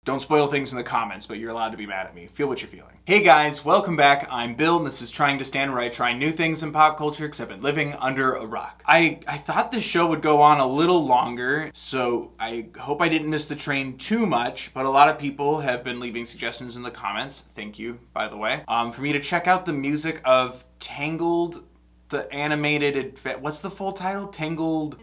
Don't spoil things in the comments, but you're allowed to be mad at me. Feel what you're feeling. Hey guys, welcome back. I'm Bill, and this is Trying to Stand Where I try new things in pop culture, because I've been living under a rock. I thought this show would go on a little longer, so I hope I didn't miss the train too much, but a lot of people have been leaving suggestions in the comments. Thank you, by the way. For me to check out the music of Tangled, the animated, what's the full title? Tangled,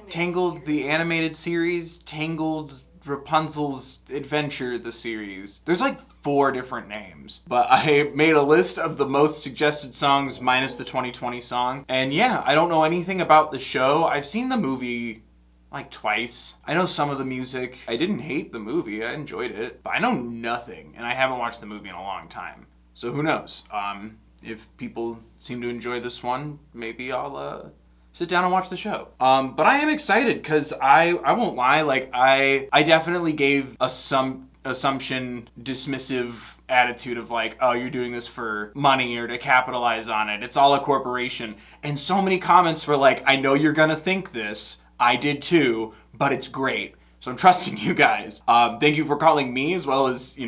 the animated series, Tangled, Rapunzel'S Adventure, the series. There's like 4 different names, but I made a list of the most suggested songs minus the 2020 song. And yeah, I don't know anything about the show. I've seen the movie like twice. I know some of the music. I didn't hate the movie. I enjoyed it, but I know nothing, and I haven't watched the movie in a long time. So who knows? If people seem to enjoy this one, maybe I'll sit down and watch the show. But I am excited because I won't lie, like I definitely gave some assumption dismissive attitude of like, oh, you're doing this for money or to capitalize on it. It's all a corporation. And so many comments were like, I know you're gonna think this. I did too, but it's great. So I'm trusting you guys. Thank you for calling me as well as,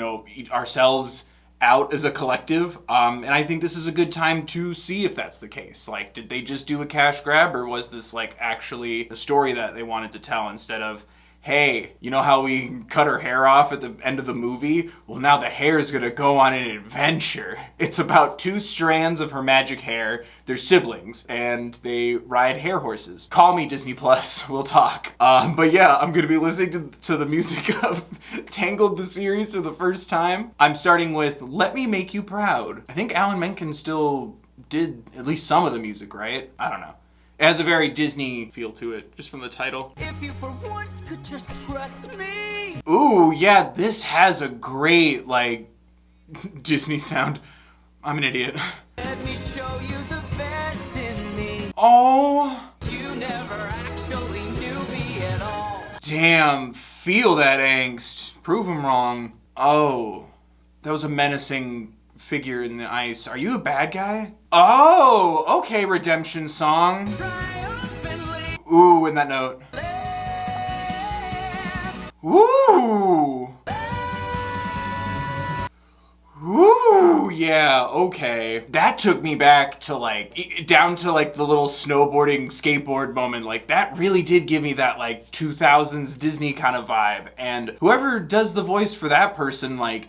ourselves out as a collective, and I think this is a good time to see if that's the case. Like, did they just do a cash grab, or was this like actually the story that they wanted to tell instead of, hey, you know how we cut her hair off at the end of the movie? Well, now the hair is gonna go on an adventure. It's about 2 strands of her magic hair. They're siblings, and they ride hair horses. Call me Disney Plus, we'll talk. But yeah, I'm gonna be listening to the music of Tangled the series for the first time. I'm starting with Let Me Make You Proud. I think Alan Menken still did at least some of the music, right? I don't know. It has a very Disney feel to it, just from the title. If you for once could just trust me. Ooh, yeah, this has a great, like, Disney sound. I'm an idiot. Let me show you the best in me. Oh. You never actually knew me at all. Damn, feel that angst. Prove him wrong. Oh, that was a menacing figure in the ice. Are you a bad guy? Oh, okay, redemption song. Ooh, in that note. Ooh. Ooh, yeah, okay. That took me back to like, down to like the little snowboarding, skateboard moment. Like that really did give me that like 2000s Disney kind of vibe. And whoever does the voice for that person, like,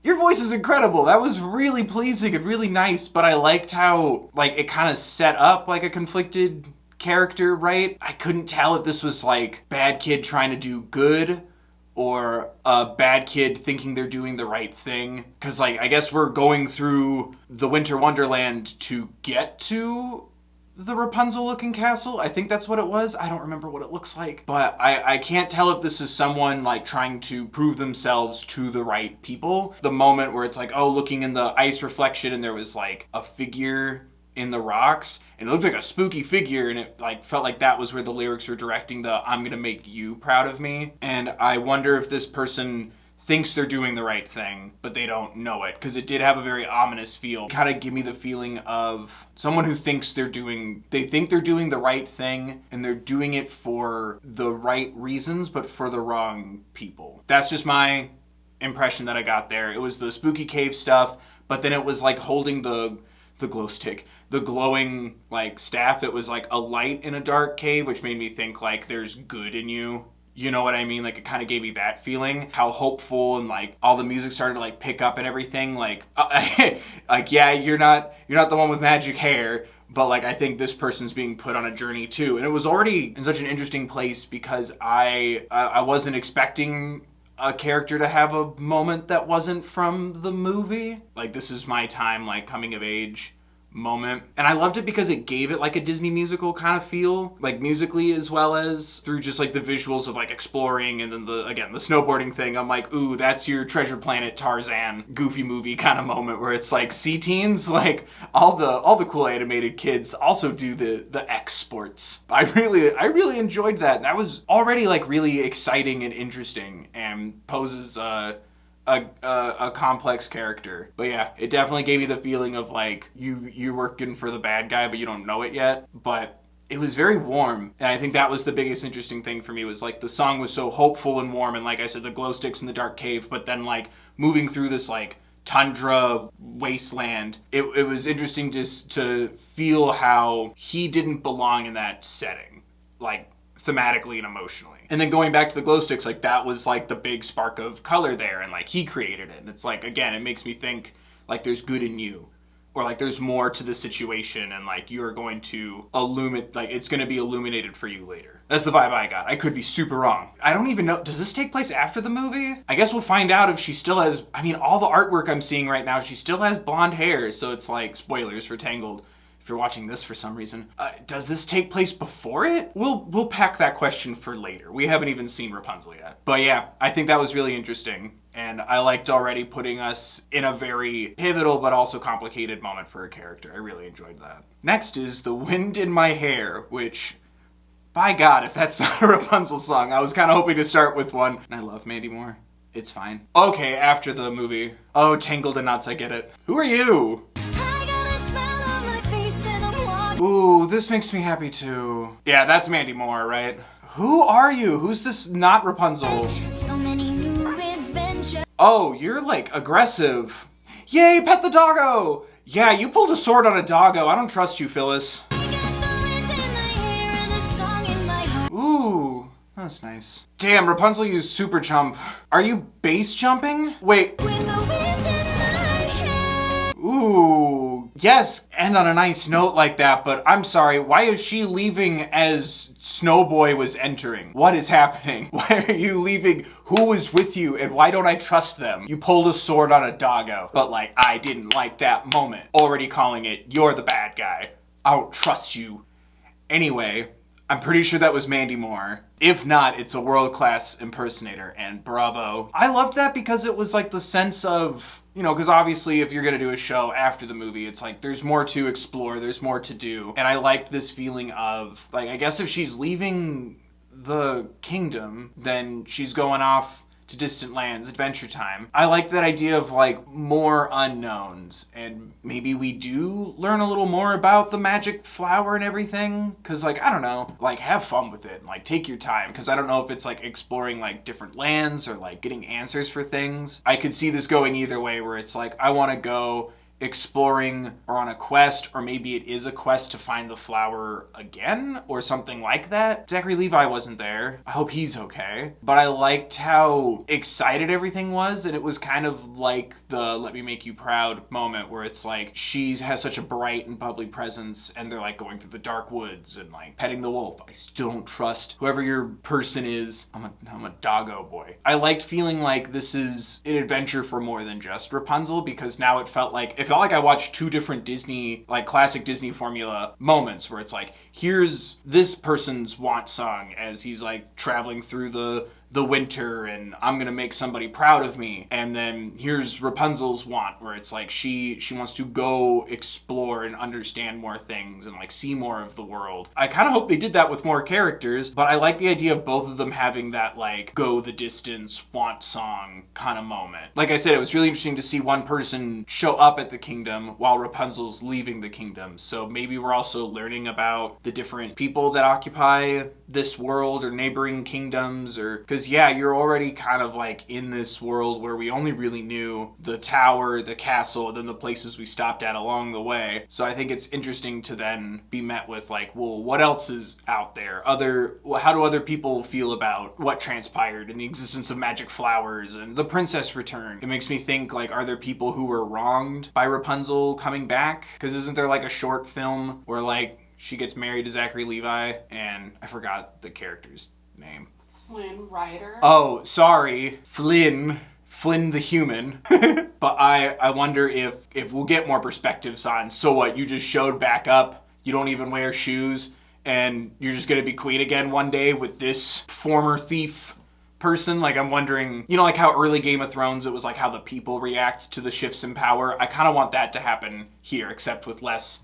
your voice is incredible. That was really pleasing and really nice, but I liked how, like, it kind of set up, like, a conflicted character, right? I couldn't tell if this was, like, bad kid trying to do good or a bad kid thinking they're doing the right thing. Because, like, I guess we're going through the Winter Wonderland to get to the Rapunzel-looking castle. I think that's what it was. I don't remember what it looks like. But I can't tell if this is someone like trying to prove themselves to the right people. The moment where it's like, oh, looking in the ice reflection and there was like a figure in the rocks and it looked like a spooky figure, and it like felt like that was where the lyrics were directing the I'm gonna make you proud of me. And I wonder if this person thinks they're doing the right thing, but they don't know it, because it did have a very ominous feel. Kind of give me the feeling of someone who thinks they think they're doing the right thing, and they're doing it for the right reasons, but for the wrong people. That's just my impression that I got there. It was the spooky cave stuff, but then it was like holding the glow stick, the glowing like staff. It was like a light in a dark cave, which made me think like there's good in you. You know what I mean? Like, it kind of gave me that feeling. How hopeful, and like all the music started to like pick up and everything. Like, like yeah, you're not the one with magic hair, but like I think this person's being put on a journey too. And it was already in such an interesting place because I wasn't expecting a character to have a moment that wasn't from the movie. Like, this is my time, like coming of age moment. And I loved it because it gave it like a Disney musical kind of feel, like musically as well as through just like the visuals of like exploring, and then the snowboarding thing. I'm like, ooh, that's your Treasure Planet Tarzan Goofy movie kind of moment where it's like sea teens, like all the cool animated kids also do the X sports. I really enjoyed that. That was already like really exciting and interesting, and poses a complex character. But yeah, it definitely gave me the feeling of like you're working for the bad guy, but you don't know it yet. But it was very warm. And I think that was the biggest interesting thing for me, was like the song was so hopeful and warm. And like I said, the glow sticks in the dark cave, but then like moving through this like tundra wasteland, it was interesting to feel how he didn't belong in that setting, like thematically and emotionally. And then going back to the glow sticks, like that was like the big spark of color there, and like he created it. And it's like, again, it makes me think like there's good in you, or like there's more to the situation, and like you're going to illuminate, like it's going to be illuminated for you later. That's the vibe I got. I could be super wrong. I don't even know, does this take place after the movie? I guess we'll find out if she still has, I mean, all the artwork I'm seeing right now, she still has blonde hair, so it's like spoilers for Tangled. If you're watching this for some reason, does this take place before it? We'll pack that question for later. We haven't even seen Rapunzel yet. But yeah, I think that was really interesting. And I liked already putting us in a very pivotal but also complicated moment for a character. I really enjoyed that. Next is The Wind in My Hair, which, by God, if that's not a Rapunzel song, I was kind of hoping to start with one. And I love Mandy Moore. It's fine. Okay, after the movie. Oh, Tangled and Nuts, I get it. Who are you? Ooh, this makes me happy too. Yeah, that's Mandy Moore, right? Who are you? Who's this not Rapunzel? So many new adventures. Oh, you're like aggressive. Yay, pet the doggo! Yeah, you pulled a sword on a doggo. I don't trust you, Phyllis. Ooh, that's nice. Damn, Rapunzel used super jump. Are you base jumping? Wait. Ooh, yes, end on a nice note like that, but I'm sorry, why is she leaving as Snowboy was entering? What is happening? Why are you leaving? Who was with you, and why don't I trust them? You pulled a sword on a doggo, but like, I didn't like that moment. Already calling it, you're the bad guy. I don't trust you. Anyway, I'm pretty sure that was Mandy Moore. If not, it's a world-class impersonator, and bravo. I loved that because it was like the sense of, you know, because obviously if you're gonna do a show after the movie, it's like there's more to explore, there's more to do. And I liked this feeling of, like, I guess if she's leaving the kingdom, then she's going off to distant lands, adventure time. I like that idea of like more unknowns, and maybe we do learn a little more about the magic flower and everything, because like, I don't know, like have fun with it and like take your time, because I don't know if it's like exploring like different lands or like getting answers for things. I could see this going either way, where it's like I want to go exploring or on a quest, or maybe it is a quest to find the flower again or something like that. Zachary Levi wasn't there. I hope he's okay. But I liked how excited everything was, and it was kind of like the let me make you proud moment, where it's like she has such a bright and bubbly presence, and they're like going through the dark woods and like petting the wolf. I still don't trust whoever your person is. I'm a doggo boy. I liked feeling like this is an adventure for more than just Rapunzel, because now it felt like I watched two different Disney, like classic Disney formula moments, where it's like, here's this person's want song as he's like traveling through the winter, and I'm gonna make somebody proud of me. And then here's Rapunzel's want, where it's like she wants to go explore and understand more things and like see more of the world. I kind of hope they did that with more characters, but I like the idea of both of them having that like go the distance want song kind of moment. Like I said, it was really interesting to see one person show up at the kingdom while Rapunzel's leaving the kingdom. So maybe we're also learning about the different people that occupy this world or neighboring kingdoms, or because yeah, you're already kind of like in this world where we only really knew the tower, the castle, and then the places we stopped at along the way. So I think it's interesting to then be met with like, well, what else is out there? How do other people feel about what transpired and the existence of magic flowers and the princess return? It makes me think like, are there people who were wronged by Rapunzel coming back? Because isn't there like a short film where like she gets married to Zachary Levi, and I forgot the character's name. Flynn Rider. Oh, sorry. Flynn the human. But I wonder if we'll get more perspectives on, so what, you just showed back up, you don't even wear shoes, and you're just gonna be queen again one day with this former thief person? Like, I'm wondering, you know, like how early Game of Thrones, it was like how the people react to the shifts in power. I kind of want that to happen here, except with less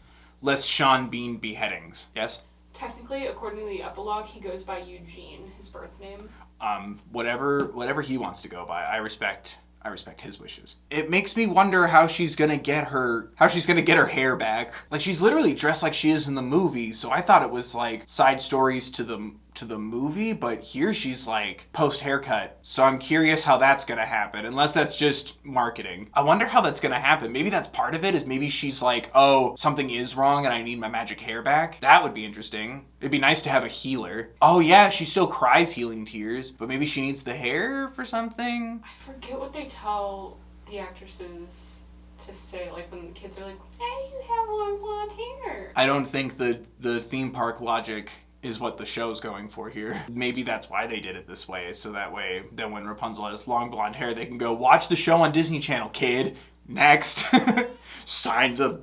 Sean Bean beheadings. Yes? Technically, according to the epilogue, he goes by Eugene, his birth name. Whatever he wants to go by. I respect I respect his wishes. It makes me wonder how she's gonna get her hair back. Like, she's literally dressed like she is in the movie, so I thought it was like side stories to the movie, but here she's like post haircut. So I'm curious how that's gonna happen, unless that's just marketing. I wonder how that's gonna happen. Maybe that's part of it, is maybe she's like, oh, something is wrong and I need my magic hair back. That would be interesting. It'd be nice to have a healer. Oh yeah, she still cries healing tears, but maybe she needs the hair for something. I forget what they tell the actresses to say, like when the kids are like, hey, you have long blonde hair. I don't think the theme park logic is what the show's going for here. Maybe that's why they did it this way, so that way then when Rapunzel has long blonde hair, they can go watch the show on Disney Channel, kid. Next. Sign the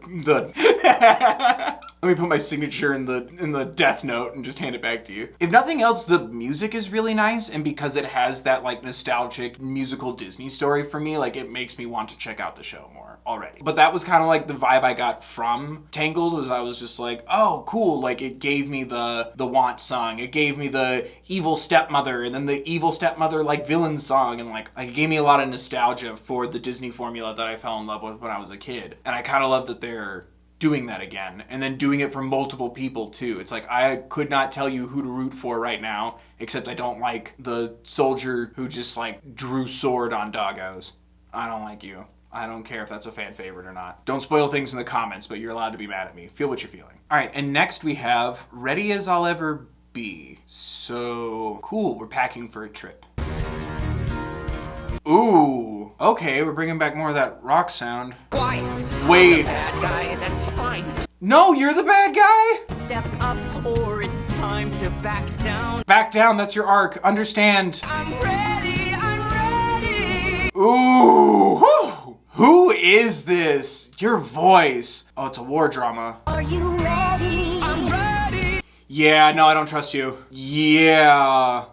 let me put my signature in the death note and just hand it back to you. If nothing else, the music is really nice, and because it has that like nostalgic musical Disney story for me, like it makes me want to check out the show more already. But that was kind of like the vibe I got from Tangled, was I was just like, oh cool, like it gave me the want song, it gave me the evil stepmother, and then the evil stepmother like villain song, and like it gave me a lot of nostalgia for the Disney formula that I fell in love with when I was a kid. And I kind of love that they're doing that again, and then doing it for multiple people too. It's like, I could not tell you who to root for right now, except I don't like the soldier who just like drew sword on doggos. I don't like you. I don't care if that's a fan favorite or not. Don't spoil things in the comments, but you're allowed to be mad at me. Feel what you're feeling. All right, and next we have Ready As I'll Ever Be. So cool, we're packing for a trip. Ooh, okay, we're bringing back more of that rock sound. Quiet. Wait. I'm the bad guy, that's fine. No, you're the bad guy? Step up or it's time to back down. Back down, that's your arc. Understand. I'm ready, I'm ready. Ooh, whew. Who is this? Your voice. Oh, it's a war drama. Are you ready? I'm ready. Yeah, no, I don't trust you. Yeah.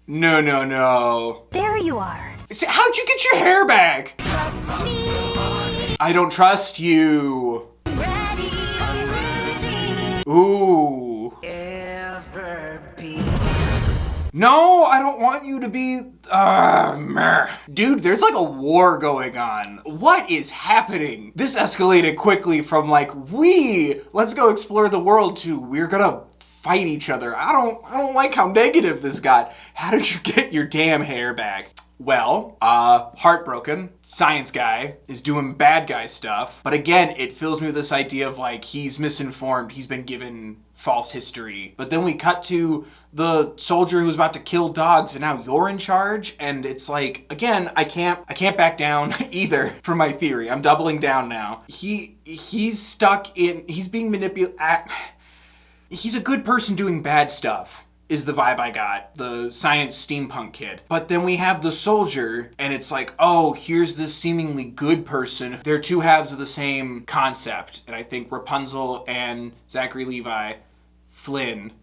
No. There you are. How'd you get your hair back? Trust me. I don't trust you. Ready. I'm ready. Ooh. Ever be. No, I don't want you to be... meh. Dude, there's like a war going on. What is happening? This escalated quickly from like, let's go explore the world, to we're gonna fight each other. I don't like how negative this got. How did you get your damn hair back? Well, heartbroken, science guy is doing bad guy stuff. But again, it fills me with this idea of like, he's misinformed, he's been given false history. But then we cut to the soldier who's about to kill dogs, and now you're in charge. And it's like, again, I can't back down either from my theory. I'm doubling down now. He's stuck in, he's being manipulated. He's a good person doing bad stuff, is the vibe I got. The science steampunk kid. But then we have the soldier, and it's like, oh, here's this seemingly good person. They're two halves of the same concept. And I think Rapunzel and Zachary Levi, Flynn,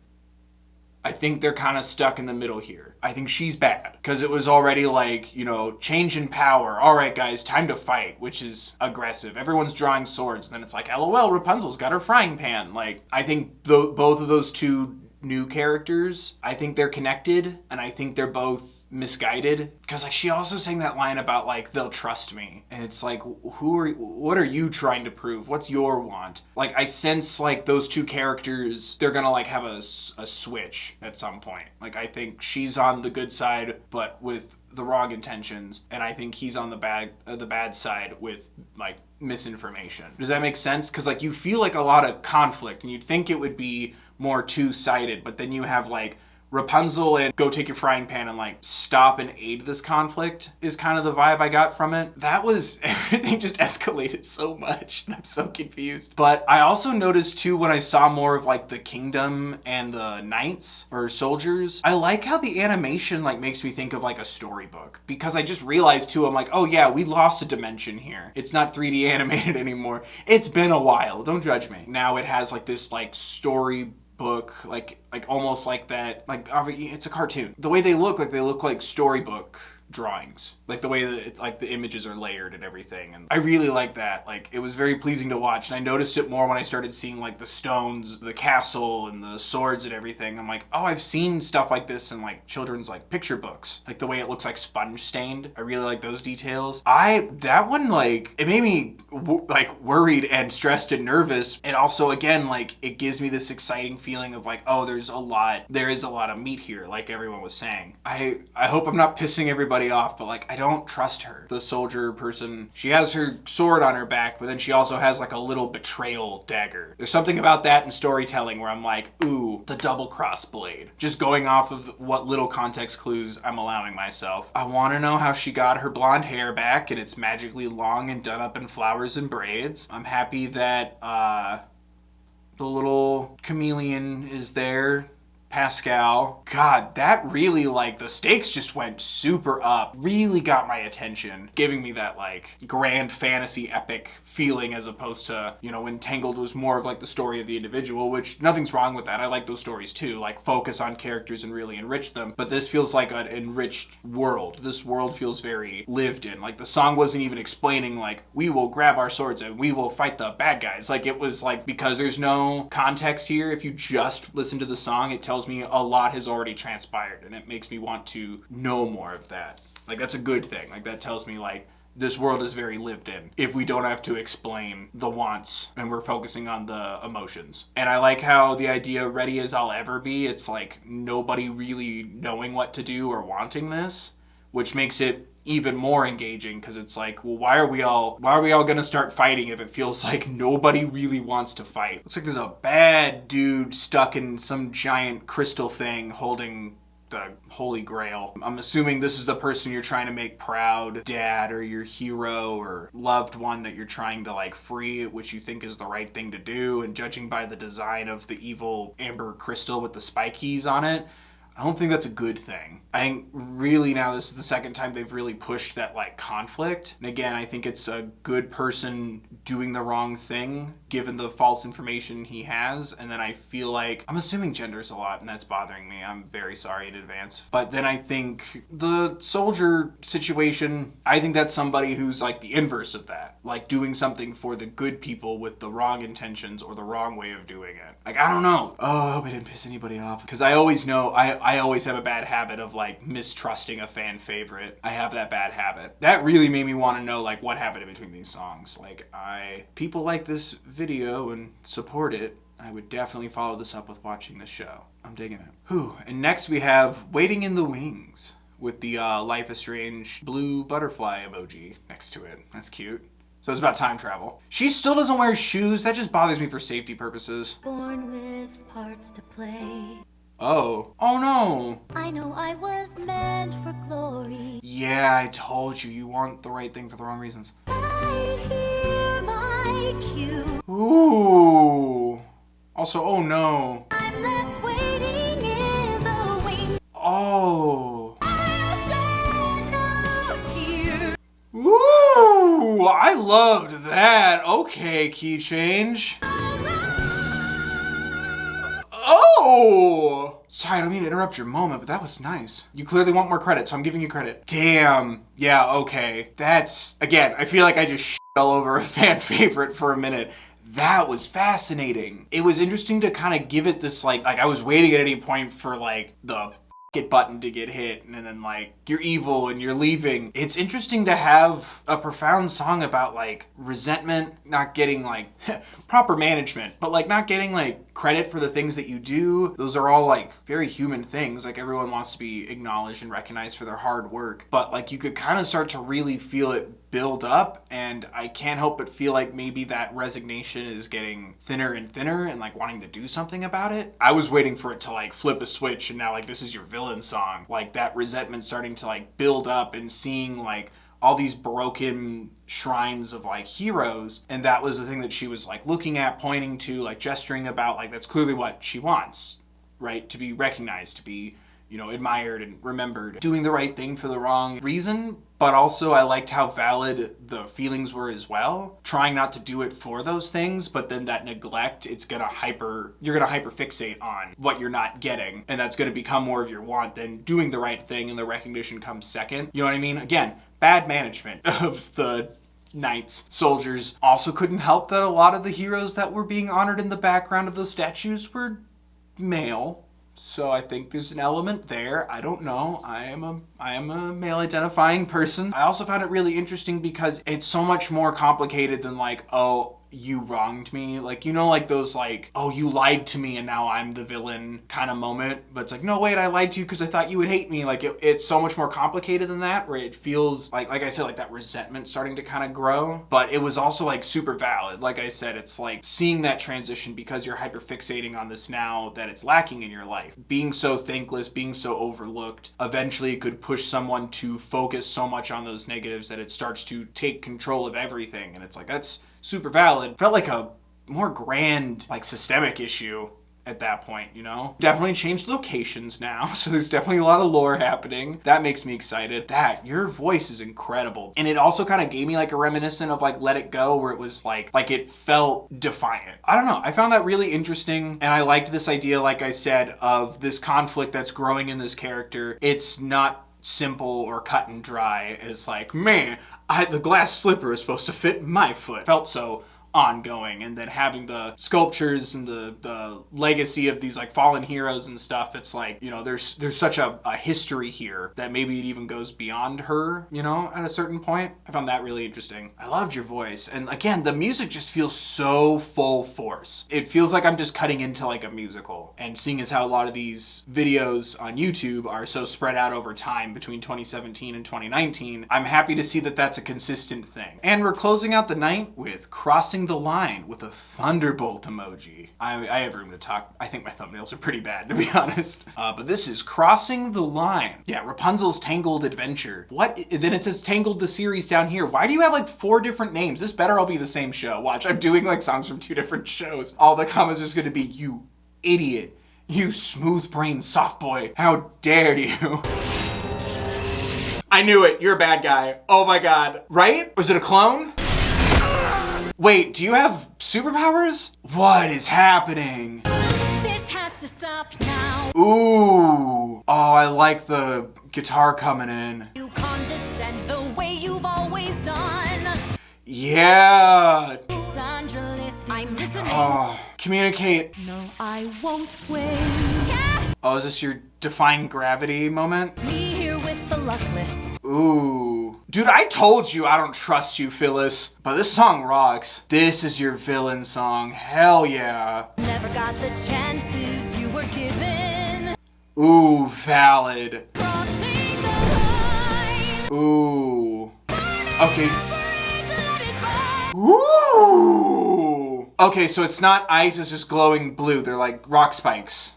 I think they're kind of stuck in the middle here. I think she's bad, because it was already like, change in power. All right, guys, time to fight, which is aggressive. Everyone's drawing swords. And then it's like, LOL, Rapunzel's got her frying pan. Like, I think both of those two new characters, I think they're connected, and I think they're both misguided, because like she also sang that line about like, they'll trust me, and it's like, what are you trying to prove? What's your want? Like, I sense like those two characters, they're gonna like have a switch at some point. Like, I think she's on the good side but with the wrong intentions, and I think he's on the bad side with like misinformation. Does that make sense? Because like, you feel like a lot of conflict, and you'd think it would be more two-sided, but then you have like Rapunzel and go take your frying pan and like stop and aid this conflict is kind of the vibe I got from it. That was, everything just escalated so much, and I'm so confused. But I also noticed too, when I saw more of like the kingdom and the knights or soldiers, I like how the animation like makes me think of like a storybook, because I just realized too, I'm like, oh yeah, we lost a dimension here. It's not 3D animated anymore. It's been a while, don't judge me. Now it has like this like story book, like almost like that, like it's a cartoon. The way they look like storybook drawings, like the way that it's like the images are layered and everything, and I really like that. Like, it was very pleasing to watch, and I noticed it more when I started seeing like the stones, the castle, and the swords and everything. I'm like, oh, I've seen stuff like this in like children's like picture books, like the way it looks like sponge stained. I really like those details. That one, like, it made me like worried and stressed and nervous, and also again, like, it gives me this exciting feeling of like, oh, there is a lot of meat here, like everyone was saying. I hope I'm not pissing everybody off, but like, I don't trust her. The soldier person, she has her sword on her back, but then she also has like a little betrayal dagger. There's something about that in storytelling where I'm like, ooh, the double cross blade. Just going off of what little context clues I'm allowing myself. I want to know how she got her blonde hair back, and it's magically long and done up in flowers and braids. I'm happy that the little chameleon is there. Pascal. God, that really, like, the stakes just went super up. Really got my attention, giving me that, like, grand fantasy epic feeling as opposed to, you know, when Tangled was more of, like, the story of the individual, which nothing's wrong with that. I like those stories, too. Like, focus on characters and really enrich them. But this feels like an enriched world. This world feels very lived in. Like, the song wasn't even explaining, like, we will grab our swords and we will fight the bad guys. Like, it was, like, because there's no context here, if you just listen to the song, it tells me a lot has already transpired, and it makes me want to know more of that. Like, that's a good thing. Like, that tells me, like, this world is very lived in if we don't have to explain the wants and we're focusing on the emotions. And I like how the idea, ready as I'll ever be, it's like nobody really knowing what to do or wanting this, which makes it even more engaging, because it's like, well, why are we all gonna start fighting if it feels like nobody really wants to fight? Looks like there's a bad dude stuck in some giant crystal thing holding the Holy Grail. I'm assuming this is the person you're trying to make proud, dad, or your hero or loved one that you're trying to like free, which you think is the right thing to do. And judging by the design of the evil amber crystal with the spikies on it, I don't think that's a good thing. I think really now this is the second time they've really pushed that like conflict. And again, I think it's a good person doing the wrong thing given the false information he has. And then I feel like, I'm assuming gender's a lot and that's bothering me. I'm very sorry in advance. But then I think the soldier situation, I think that's somebody who's like the inverse of that. Like doing something for the good people with the wrong intentions or the wrong way of doing it. Like, I don't know. Oh, I hope I didn't piss anybody off. Because I always know, I always have a bad habit of like mistrusting a fan favorite. I have that bad habit. That really made me want to know like what happened in between these songs. Like, people like this video and support it. I would definitely follow this up with watching the show. I'm digging it. Whew. And next we have Waiting in the Wings with the Life is Strange blue butterfly emoji next to it. That's cute. So it's about time travel. She still doesn't wear shoes. That just bothers me for safety purposes. Born with parts to play. Oh. Oh no. I know I was meant for glory. Yeah, I told you. You want the right thing for the wrong reasons. I hear my cue. Ooh. Also, oh no. I'm left waiting in the wings. Oh. I'll shed no tears. Ooh, I loved that. Okay, key change. Oh! Sorry, I don't mean to interrupt your moment, but that was nice. You clearly want more credit, so I'm giving you credit. Damn. Yeah, okay. That's, again, I feel like I just shit all over a fan favorite for a minute. That was fascinating. It was interesting to kind of give it this, like I was waiting at any point for, like, the it button to get hit, and then, like, you're evil and you're leaving. It's interesting to have a profound song about, like, resentment, not getting, like, proper management, but, like, not getting, like, credit for the things that you do. Those are all, like, very human things. Like, everyone wants to be acknowledged and recognized for their hard work, but, like, you could kind of start to really feel it build up, and I can't help but feel like maybe that resignation is getting thinner and thinner and, like, wanting to do something about it. I was waiting for it to, like, flip a switch and now, like, this is your villain song. Like, that resentment starting to, like, build up and seeing, like, all these broken shrines of, like, heroes, and that was the thing that she was, like, looking at, pointing to, like, gesturing about. Like, that's clearly what she wants, right? To be recognized, to be admired and remembered. Doing the right thing for the wrong reason, but also I liked how valid the feelings were as well. Trying not to do it for those things, but then that neglect, you're gonna hyper fixate on what you're not getting, and that's gonna become more of your want than doing the right thing, and the recognition comes second. You know what I mean? Again, bad management of the knights, soldiers. Also couldn't help that a lot of the heroes that were being honored in the background of those statues were male. So I think there's an element there. I don't know. I am a male identifying person. I also found it really interesting because it's so much more complicated than like, oh, you wronged me. Like, those like, oh, you lied to me and now I'm the villain kind of moment. But it's like, no, wait, I lied to you because I thought you would hate me. Like, it's so much more complicated than that, where it feels like I said, like that resentment starting to kind of grow. But it was also like super valid. Like I said, it's like seeing that transition because you're hyper fixating on this now that it's lacking in your life. Being so thankless, being so overlooked, eventually it could push someone to focus so much on those negatives that it starts to take control of everything. And it's like, that's super valid. Felt like a more grand, like systemic issue at that point, Definitely changed locations now, so there's definitely a lot of lore happening. That makes me excited. Your voice is incredible. And it also kind of gave me like a reminiscent of like Let It Go, where it was like it felt defiant. I don't know. I found that really interesting, and I liked this idea, like I said, of this conflict that's growing in this character. It's not simple or cut and dry. It's like, man, the glass slipper is supposed to fit my foot. Felt so ongoing, and then having the sculptures and the legacy of these like fallen heroes and stuff, it's like, there's such a history here that maybe it even goes beyond her, at a certain point. I found that really interesting. I loved your voice, and again, the music just feels so full force. It feels like I'm just cutting into like a musical, and seeing as how a lot of these videos on YouTube are so spread out over time between 2017 and 2019, I'm happy to see that that's a consistent thing. And we're closing out the night with Crossing the Line with a thunderbolt emoji. I have room to talk. I think my thumbnails are pretty bad, to be honest. But this is Crossing the Line. Yeah, Rapunzel's Tangled Adventure. What? Then it says Tangled the series down here. Why do you have like 4 different names? This better all be the same show. Watch, I'm doing like songs from 2 different shows. All the comments are just gonna be, you idiot. You smooth-brained soft boy. How dare you? I knew it. You're a bad guy. Oh my god. Right? Was it a clone? Wait, do you have superpowers? What is happening? This has to stop now. Ooh. Oh, I like the guitar coming in. You condescend the way you've always done. Yeah. Sandra, listen, I'm listening. Oh, communicate. No, I won't wait. Yes! Oh, is this your defying gravity moment? Me here with the luckless. Ooh. Dude, I told you I don't trust you, Phyllis. But this song rocks. This is your villain song. Hell yeah. Never got the chances you were given. Ooh, valid. Crossing the line. Ooh. Okay. Let it burn. Ooh. Okay, so it's not ice, it's just glowing blue. They're like rock spikes.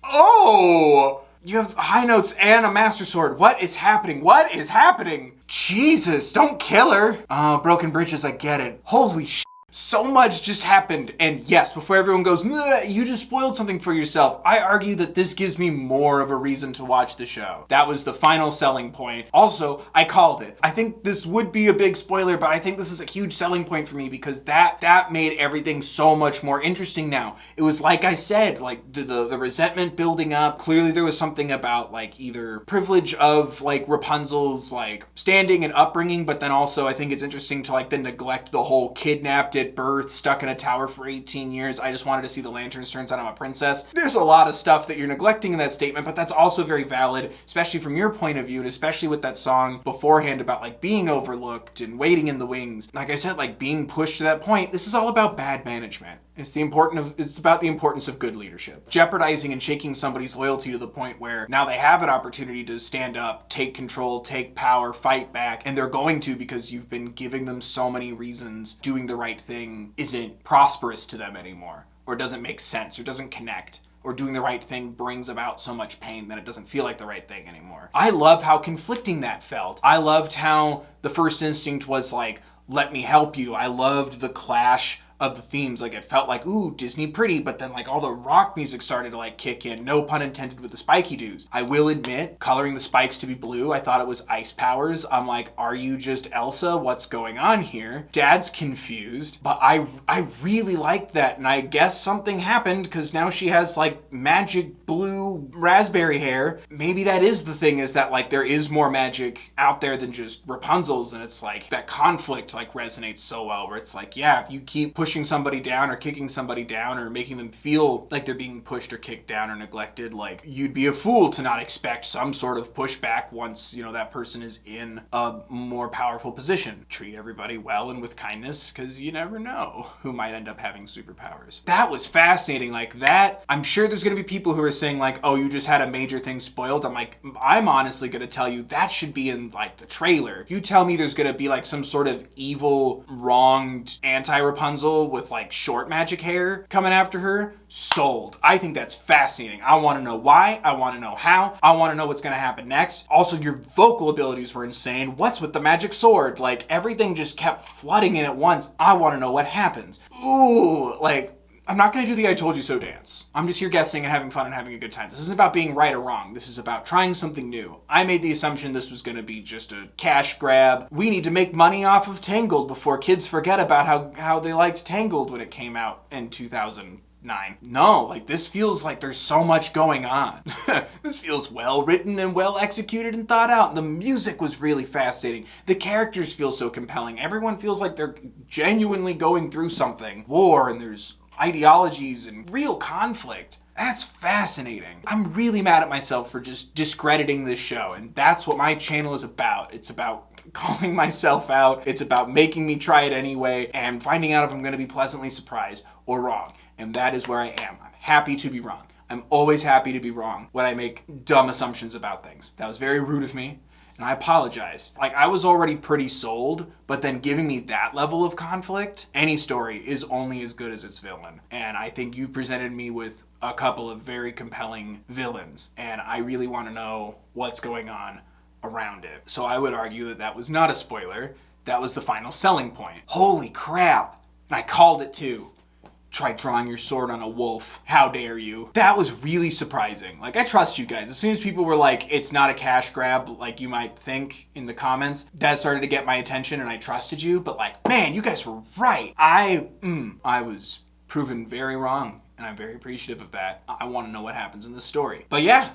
Oh! You have high notes and a master sword. What is happening? What is happening? Jesus, don't kill her. Broken bridges, I get it. Holy shit. So much just happened. And yes, before everyone goes, you just spoiled something for yourself, I argue that this gives me more of a reason to watch the show. That was the final selling point. Also, I called it. I think this would be a big spoiler, but I think this is a huge selling point for me because that made everything so much more interesting now. It was like I said, like the resentment building up. Clearly there was something about like either privilege of like Rapunzel's like standing and upbringing, but then also I think it's interesting to like then neglect the whole kidnapped at birth, stuck in a tower for 18 years. I just wanted to see the lanterns, turns out I'm a princess. There's a lot of stuff that you're neglecting in that statement, but that's also very valid, especially from your point of view, and especially with that song beforehand about like being overlooked and waiting in the wings. Like I said, like being pushed to that point. This is all about bad management. It's about the importance of good leadership. Jeopardizing and shaking somebody's loyalty to the point where now they have an opportunity to stand up, take control, take power, fight back, and they're going to because you've been giving them so many reasons doing the right thing isn't prosperous to them anymore, or doesn't make sense, or doesn't connect, or doing the right thing brings about so much pain that it doesn't feel like the right thing anymore. I love how conflicting that felt. I loved how the first instinct was like, let me help you. I loved the clash of the themes. Like, it felt like, ooh, Disney pretty, but then like all the rock music started to like kick in. No pun intended with the spiky doos. I will admit, coloring the spikes to be blue, I thought it was ice powers. I'm like, are you just Elsa? What's going on here? Dad's confused, but I really liked that, and I guess something happened because now she has like magic blue raspberry hair. Maybe that is the thing, is that like there is more magic out there than just Rapunzel's, and it's like that conflict like resonates so well, where it's like, yeah, if you keep pushing somebody down or kicking somebody down or making them feel like they're being pushed or kicked down or neglected, like you'd be a fool to not expect some sort of pushback once, you know, that person is in a more powerful position. Treat everybody well and with kindness, because you never know who might end up having superpowers. That was fascinating. Like that, I'm sure there's gonna be people who are saying like, oh, you just had a major thing spoiled. I'm like, I'm honestly gonna tell you that should be in like the trailer. If you tell me there's gonna be like some sort of evil, wronged anti-Rapunzel with like short magic hair coming after her, sold. I think that's fascinating. I want to know why. I want to know how. I want to know what's going to happen next. Also, your vocal abilities were insane. What's with the magic sword? Like, everything just kept flooding in at once. I want to know what happens. Ooh, like, I'm not going to do the I told you so dance. I'm just here guessing and having fun and having a good time. This isn't about being right or wrong. This is about trying something new. I made the assumption this was going to be just a cash grab. We need to make money off of Tangled before kids forget about how they liked Tangled when it came out in 2009. No, like this feels like there's so much going on. This feels well written and well executed and thought out. The music was really fascinating. The characters feel so compelling. Everyone feels like they're genuinely going through something. War, and there's ideologies and real conflict. That's fascinating. I'm really mad at myself for just discrediting this show, and that's what my channel is about. It's about calling myself out. It's about making me try it anyway and finding out if I'm going to be pleasantly surprised or wrong. And that is where I am. I'm happy to be wrong. I'm always happy to be wrong when I make dumb assumptions about things. That was very rude of me, and I apologize. Like, I was already pretty sold, but then giving me that level of conflict, any story is only as good as its villain. And I think you presented me with a couple of very compelling villains, and I really want to know what's going on around it. So I would argue that that was not a spoiler. That was the final selling point. Holy crap. And I called it too. Try drawing your sword on a wolf. How dare you? That was really surprising. Like, I trust you guys. As soon as people were like, it's not a cash grab like you might think in the comments, that started to get my attention and I trusted you. But like, man, you guys were right. I was proven very wrong. And I'm very appreciative of that. I want to know what happens in this story. But yeah,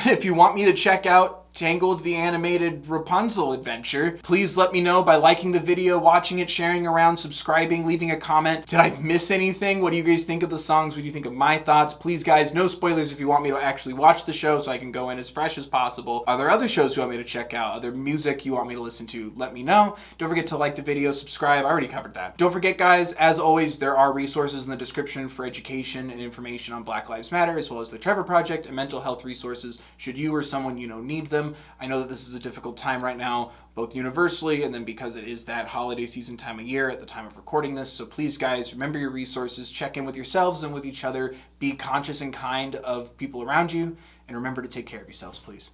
if you want me to check out Tangled, the animated Rapunzel adventure, please let me know by liking the video, watching it, sharing around, subscribing, leaving a comment. Did I miss anything? What do you guys think of the songs? What do you think of my thoughts? Please guys, no spoilers if you want me to actually watch the show so I can go in as fresh as possible. Are there other shows you want me to check out? Other music you want me to listen to? Let me know. Don't forget to like the video, subscribe. I already covered that. Don't forget guys, as always, there are resources in the description for education and information on Black Lives Matter, as well as the Trevor Project and mental health resources should you or someone you know need them. I know that this is a difficult time right now, both universally and then because it is that holiday season time of year at the time of recording this. So please guys, remember your resources, check in with yourselves and with each other, be conscious and kind of people around you, and remember to take care of yourselves, please.